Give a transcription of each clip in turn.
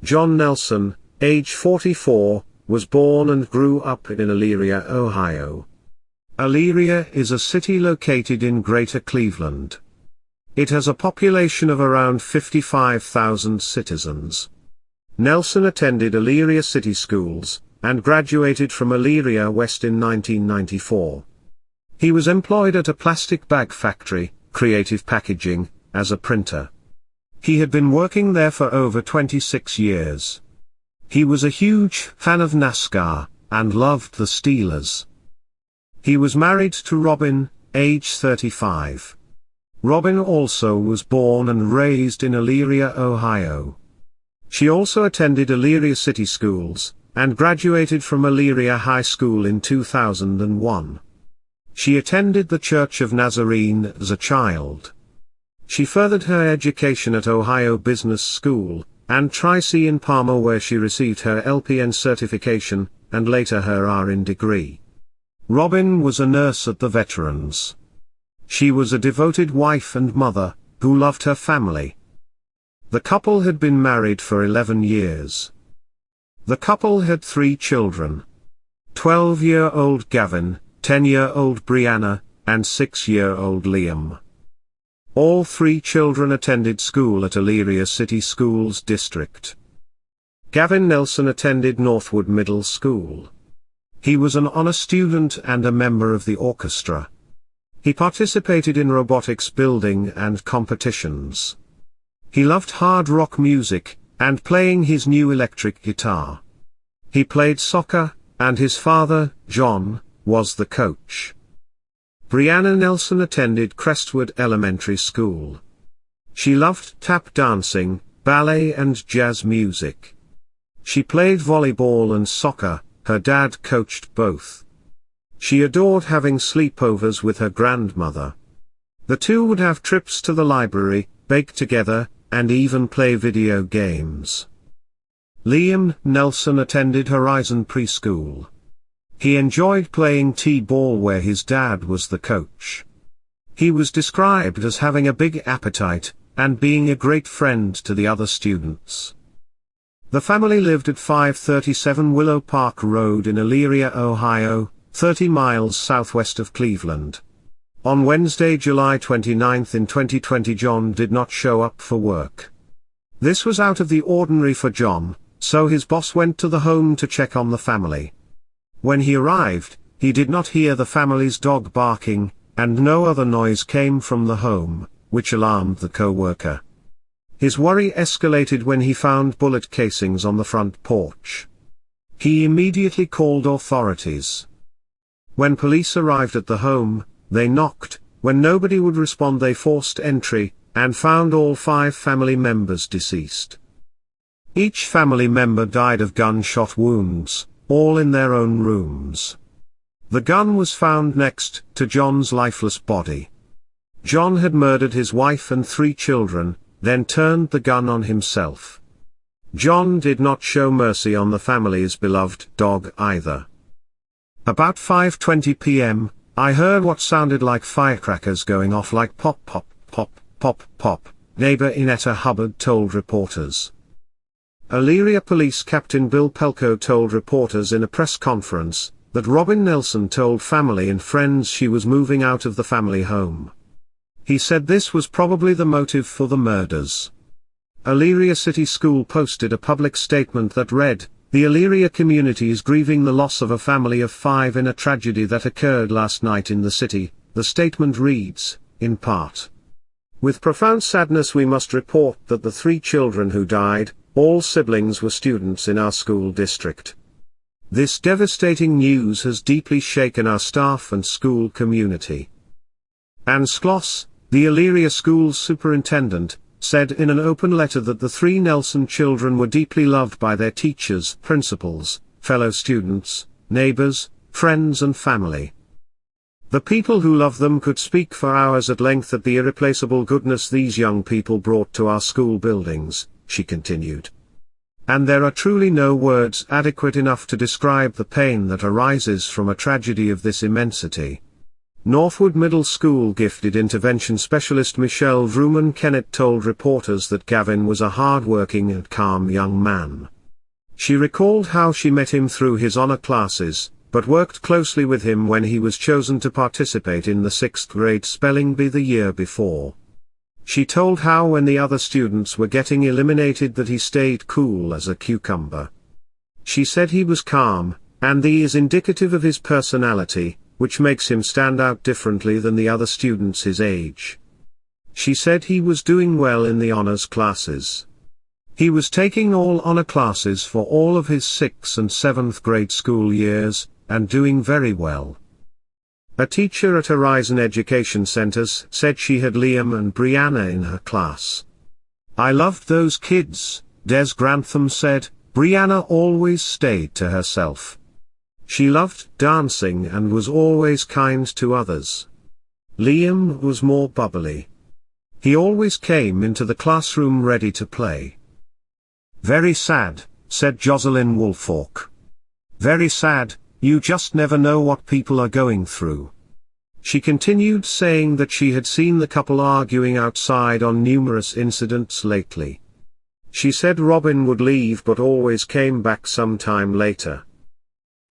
John Nelson, age 44, was born and grew up in Elyria, Ohio. Elyria is a city located in Greater Cleveland. It has a population of around 55,000 citizens. Nelson attended Elyria City Schools, and graduated from Elyria West in 1994. He was employed at a plastic bag factory, Creative Packaging, as a printer. He had been working there for over 26 years. He was a huge fan of NASCAR, and loved the Steelers. He was married to Robin, age 35. Robin also was born and raised in Elyria, Ohio. She also attended Elyria City Schools, and graduated from Elyria High School in 2001. She attended the Church of Nazarene as a child. She furthered her education at Ohio Business School, and Tri-C in Palmer, where she received her LPN certification, and later her RN degree. Robin was a nurse at the Veterans. She was a devoted wife and mother, who loved her family. The couple had been married for 11 years. The couple had 3 children. 12-year-old Gavin, 10-year-old Brianna, and 6-year-old Liam. All 3 children attended school at Elyria City Schools District. Gavin Nelson attended Northwood Middle School. He was an honor student and a member of the orchestra. He participated in robotics building and competitions. He loved hard rock music, and playing his new electric guitar. He played soccer, and his father, John, was the coach. Brianna Nelson attended Crestwood Elementary School. She loved tap dancing, ballet and jazz music. She played volleyball and soccer, her dad coached both. She adored having sleepovers with her grandmother. The two would have trips to the library, bake together, and even play video games. Liam Nelson attended Horizon Preschool. He enjoyed playing t-ball where his dad was the coach. He was described as having a big appetite, and being a great friend to the other students. The family lived at 537 Willow Park Road in Elyria, Ohio, 30 miles southwest of Cleveland. On Wednesday, July 29 in 2020, John did not show up for work. This was out of the ordinary for John, so his boss went to the home to check on the family. When he arrived, he did not hear the family's dog barking, and no other noise came from the home, which alarmed the co-worker. His worry escalated when he found bullet casings on the front porch. He immediately called authorities. When police arrived at the home, they knocked. When nobody would respond, they forced entry, and found all 5 family members deceased. Each family member died of gunshot wounds, all in their own rooms. The gun was found next to John's lifeless body. John had murdered his wife and 3 children, then turned the gun on himself. John did not show mercy on the family's beloved dog either. About 5:20 p.m., I heard what sounded like firecrackers going off, like pop pop pop pop pop, neighbor Inetta Hubbard told reporters. Elyria Police Captain Bill Pelko told reporters in a press conference that Robin Nelson told family and friends she was moving out of the family home. He said this was probably the motive for the murders. Elyria City School posted a public statement that read, "The Elyria community is grieving the loss of a family of 5 in a tragedy that occurred last night in the city." The statement reads, in part, "With profound sadness we must report that the 3 children who died, all siblings, were students in our school district. This devastating news has deeply shaken our staff and school community." Ann Skloss, the Elyria School's superintendent, said in an open letter that the 3 Nelson children were deeply loved by their teachers, principals, fellow students, neighbors, friends and family. The people who love them could speak for hours at length at the irreplaceable goodness these young people brought to our school buildings, she continued. And there are truly no words adequate enough to describe the pain that arises from a tragedy of this immensity. Northwood Middle School gifted intervention specialist Michelle Vrooman-Kennett told reporters that Gavin was a hard-working and calm young man. She recalled how she met him through his honor classes, but worked closely with him when he was chosen to participate in the 6th grade spelling bee the year before. She told how when the other students were getting eliminated that he stayed cool as a cucumber. She said he was calm, and that is indicative of his personality, which makes him stand out differently than the other students his age. She said he was doing well in the honors classes. He was taking all honor classes for all of his 6th and 7th grade school years, and doing very well. A teacher at Horizon Education Centers said she had Liam and Brianna in her class. "I loved those kids," Des Grantham said. "Brianna always stayed to herself. She loved dancing and was always kind to others. Liam was more bubbly. He always came into the classroom ready to play." "Very sad," said Jocelyn Woolfolk. "Very sad, you just never know what people are going through." She continued saying that she had seen the couple arguing outside on numerous incidents lately. She said Robin would leave but always came back sometime later.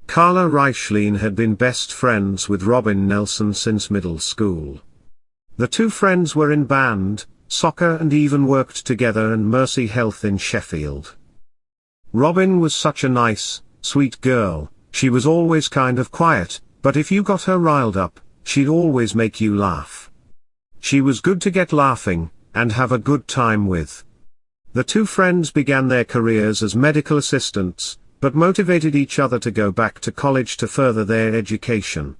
Carla Reichlein had been best friends with Robin Nelson since middle school. The two friends were in band, soccer and even worked together in Mercy Health in Sheffield. Robin was such a nice, sweet girl. She was always kind of quiet, but if you got her riled up, she'd always make you laugh. She was good to get laughing, and have a good time with. The two friends began their careers as medical assistants, but motivated each other to go back to college to further their education.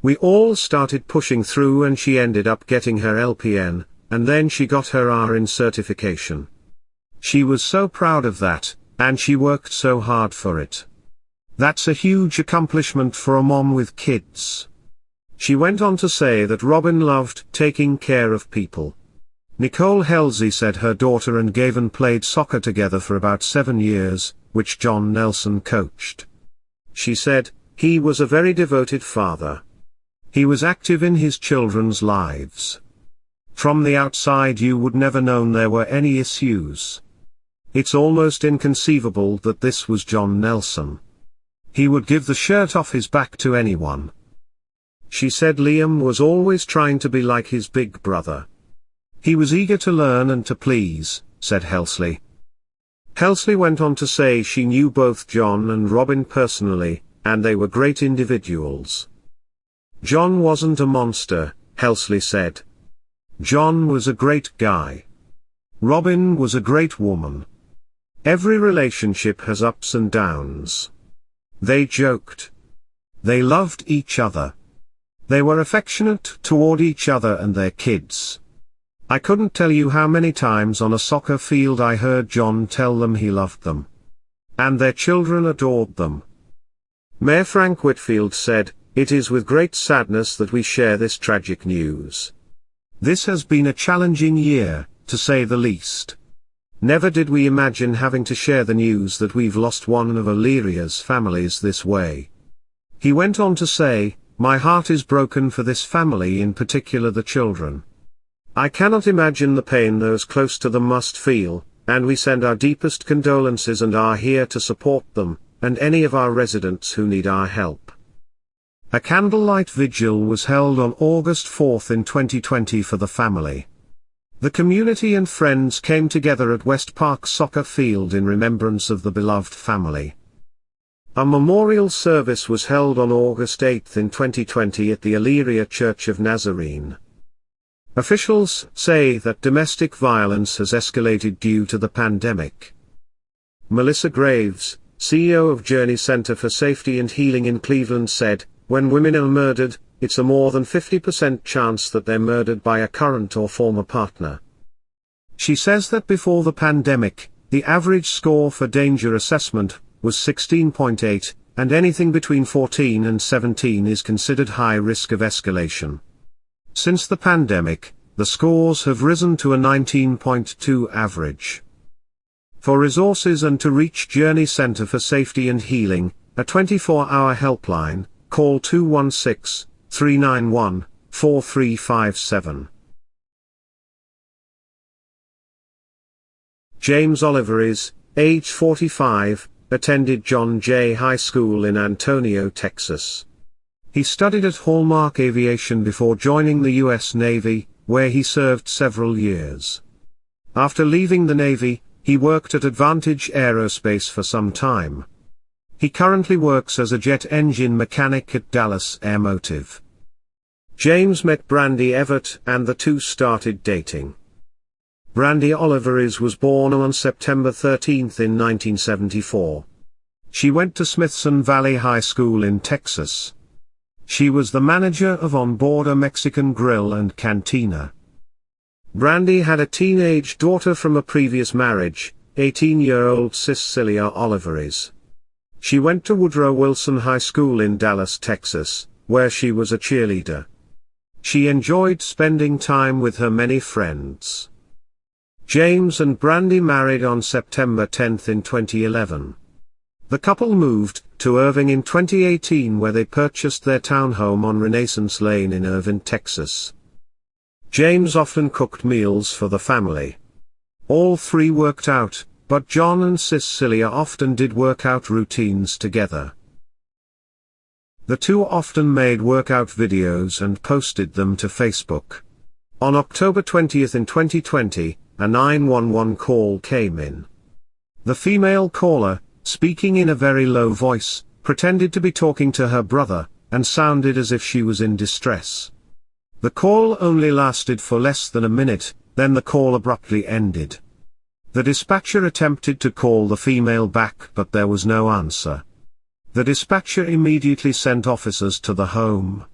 We all started pushing through and she ended up getting her LPN, and then she got her RN certification. She was so proud of that, and she worked so hard for it. That's a huge accomplishment for a mom with kids. She went on to say that Robin loved taking care of people. Nicole Halsey said her daughter and Gavin played soccer together for about 7 years, which John Nelson coached. She said, "He was a very devoted father. He was active in his children's lives. From the outside you would never known there were any issues. It's almost inconceivable that this was John Nelson. He would give the shirt off his back to anyone." She said Liam was always trying to be like his big brother. "He was eager to learn and to please," said Helsley. Helsley went on to say she knew both John and Robin personally, and they were great individuals. "John wasn't a monster," Helsley said. "John was a great guy. Robin was a great woman. Every relationship has ups and downs. They joked. They loved each other. They were affectionate toward each other and their kids. I couldn't tell you how many times on a soccer field I heard John tell them he loved them. And their children adored them." Mayor Frank Whitfield said, "It is with great sadness that we share this tragic news. This has been a challenging year, to say the least. Never did we imagine having to share the news that we've lost one of Illyria's families this way." He went on to say, "My heart is broken for this family, in particular the children. I cannot imagine the pain those close to them must feel, and we send our deepest condolences and are here to support them, and any of our residents who need our help." A candlelight vigil was held on August 4 in 2020 for the family. The community and friends came together at West Park Soccer Field in remembrance of the beloved family. A memorial service was held on August 8 in 2020 at the Illyria Church of Nazarene. Officials say that domestic violence has escalated due to the pandemic. Melissa Graves, CEO of Journey Center for Safety and Healing in Cleveland said, "When women are murdered, it's a more than 50% chance that they're murdered by a current or former partner." She says that before the pandemic, the average score for danger assessment was 16.8, and anything between 14 and 17 is considered high risk of escalation. Since the pandemic, the scores have risen to a 19.2 average. For resources and to reach Journey Center for Safety and Healing, a 24-hour helpline, call 216-391-4357. James Olivares, age 45, attended John Jay High School in Antonio, Texas. He studied at Hallmark Aviation before joining the U.S. Navy, where he served several years. After leaving the Navy, he worked at Advantage Aerospace for some time. He currently works as a jet engine mechanic at Dallas Airmotive. James met Brandy Everett and the two started dating. Brandy Olivares was born on September 13 in 1974. She went to Smithson Valley High School in Texas. She was the manager of On-Board a Mexican Grill and Cantina. Brandy had a teenage daughter from a previous marriage, 18-year-old Cecilia Olivares. She went to Woodrow Wilson High School in Dallas, Texas, where she was a cheerleader. She enjoyed spending time with her many friends. James and Brandy married on September 10 in 2011. The couple moved to Irving in 2018, where they purchased their townhome on Renaissance Lane in Irving, Texas. James often cooked meals for the family. All three worked out, but John and Cecilia often did workout routines together. The two often made workout videos and posted them to Facebook. On October 20 in 2020, a 911 call came in. The female caller, speaking in a very low voice, pretended to be talking to her brother, and sounded as if she was in distress. The call only lasted for less than a minute, then the call abruptly ended. The dispatcher attempted to call the female back, but there was no answer. The dispatcher immediately sent officers to the home.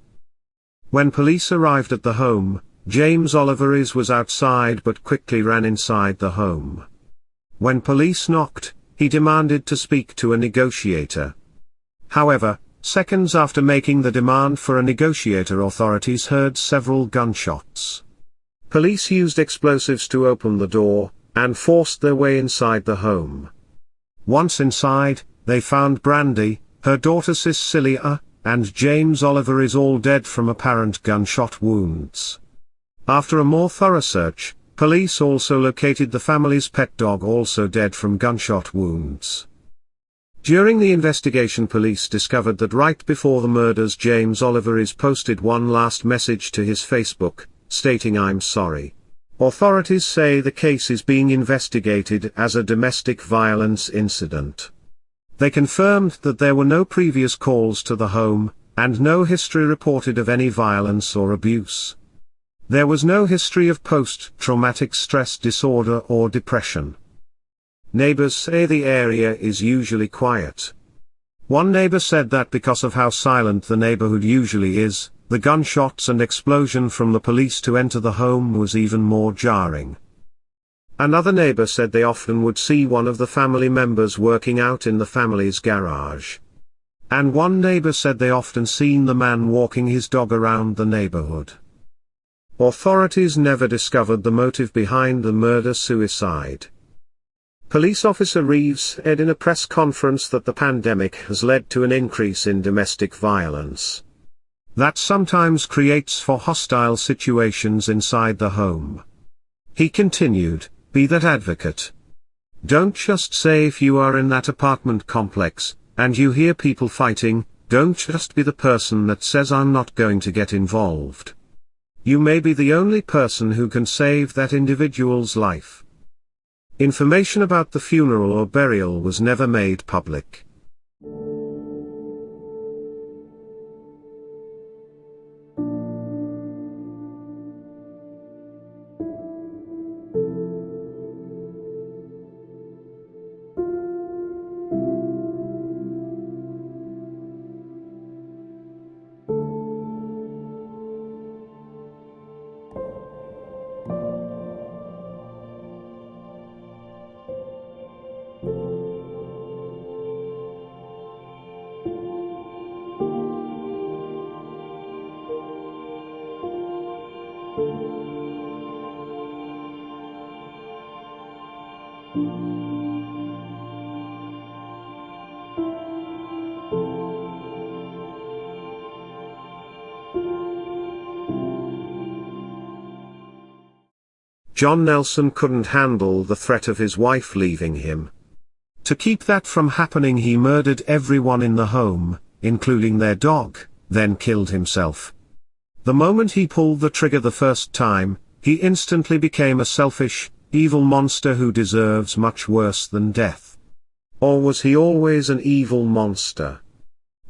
When police arrived at the home, James Olivares was outside but quickly ran inside the home. When police knocked, he demanded to speak to a negotiator. However, seconds after making the demand for a negotiator, authorities heard several gunshots. Police used explosives to open the door, and forced their way inside the home. Once inside, they found Brandy, her daughter Cecilia, and James Olivares all dead from apparent gunshot wounds. After a more thorough search, police also located the family's pet dog, also dead from gunshot wounds. During the investigation, police discovered that right before the murders, James Olivares posted one last message to his Facebook, stating, "I'm sorry." Authorities say the case is being investigated as a domestic violence incident. They confirmed that there were no previous calls to the home, and no history reported of any violence or abuse. There was no history of post-traumatic stress disorder or depression. Neighbors say the area is usually quiet. One neighbor said that because of how silent the neighborhood usually is, the gunshots and explosion from the police to enter the home was even more jarring. Another neighbor said they often would see one of the family members working out in the family's garage. And one neighbor said they often seen the man walking his dog around the neighborhood. Authorities never discovered the motive behind the murder-suicide. Police officer Reeves said in a press conference that the pandemic has led to an increase in domestic violence. That sometimes creates for hostile situations inside the home. He continued, "Be that advocate. Don't just say if you are in that apartment complex, and you hear people fighting, don't just be the person that says I'm not going to get involved. You may be the only person who can save that individual's life." Information about the funeral or burial was never made public. John Nelson couldn't handle the threat of his wife leaving him. To keep that from happening, he murdered everyone in the home, including their dog, then killed himself. The moment he pulled the trigger the first time, he instantly became a selfish, evil monster who deserves much worse than death. Or was he always an evil monster?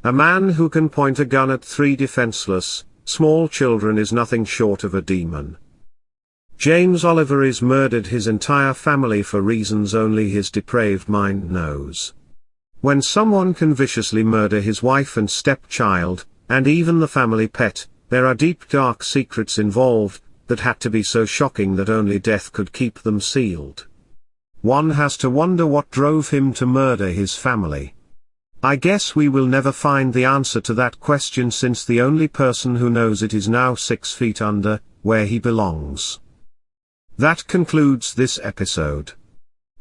A man who can point a gun at 3 defenseless, small children is nothing short of a demon. James Olivares murdered his entire family for reasons only his depraved mind knows. When someone can viciously murder his wife and stepchild, and even the family pet, there are deep dark secrets involved, that had to be so shocking that only death could keep them sealed. One has to wonder what drove him to murder his family. I guess we will never find the answer to that question, since the only person who knows it is now 6 feet under, where he belongs. That concludes this episode.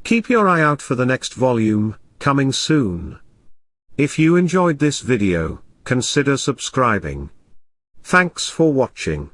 Keep your eye out for the next volume, coming soon. If you enjoyed this video, consider subscribing. Thanks for watching.